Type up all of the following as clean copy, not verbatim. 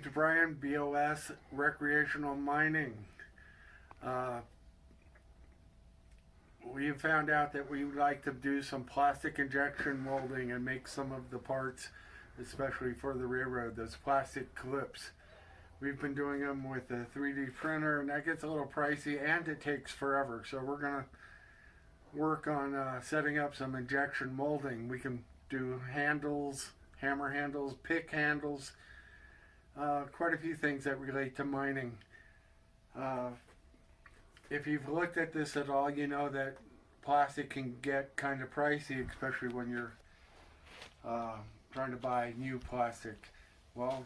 name's Brian, BOS, Recreational Mining. We found out that we would like to do some plastic injection molding and make some of the parts, especially for the railroad, those plastic clips. We've been doing them with a 3D printer, and that gets a little pricey and it takes forever. So we're going to work on setting up some injection molding. We can do handles, hammer handles, pick handles, quite a few things that relate to mining. If you've looked at this at all, you know that plastic can get kind of pricey, especially when you're trying to buy new plastic. Well,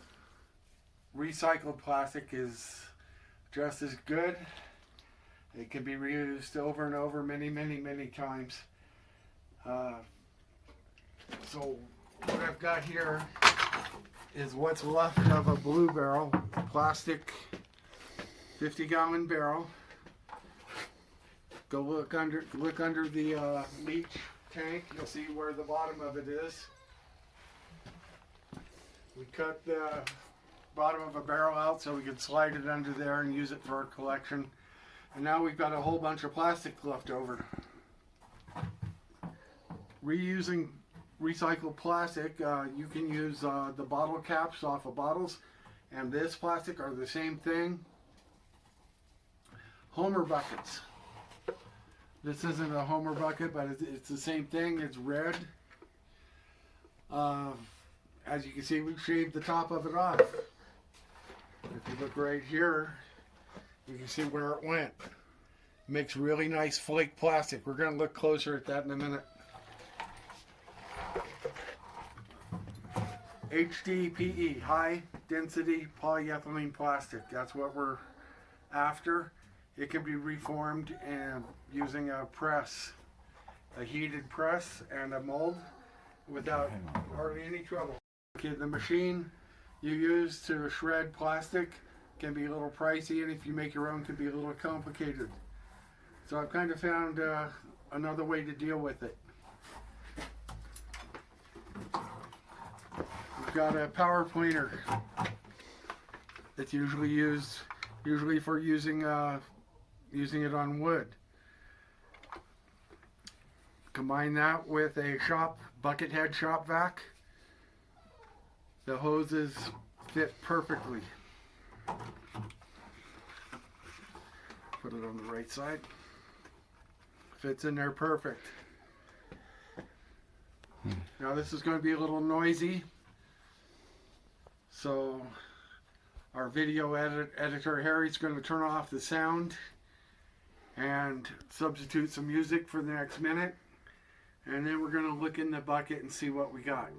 recycled plastic is just as good. It can be reused over and over many times. So what I've got here is what's left of a blue barrel, plastic 50-gallon barrel. Go look under the leach tank. You'll see where the bottom of it is. We cut the bottom of a barrel out so we could slide it under there and use it for our collection. And now we've got a whole bunch of plastic left over. Reusing recycled plastic, you can use the bottle caps off of bottles, and this plastic are the same thing. Homer buckets. This isn't a Homer bucket, but it's the same thing. It's red. As you can see, we've shaved the top of it off. If you look right here, you can see where it went. It makes really nice flake plastic. We're going to look closer at that in a minute. HDPE, high density polyethylene plastic. That's what we're after. It can be reformed and using a press, a heated press and a mold without hardly any trouble. Okay, the machine you use to shred plastic can be a little pricey, and if you make your own, can be a little complicated. So I've kind of found another way to deal with it. We've got a power planer that's usually used for using it on wood. Combine that with a bucket head shop vac. The hoses fit perfectly. Put it on the right side. Fits in there perfect. Now this is going to be a little noisy, so our video editor Harry's going to turn off the sound and substitute some music for the next minute, and then we're going to look in the bucket and see what we got.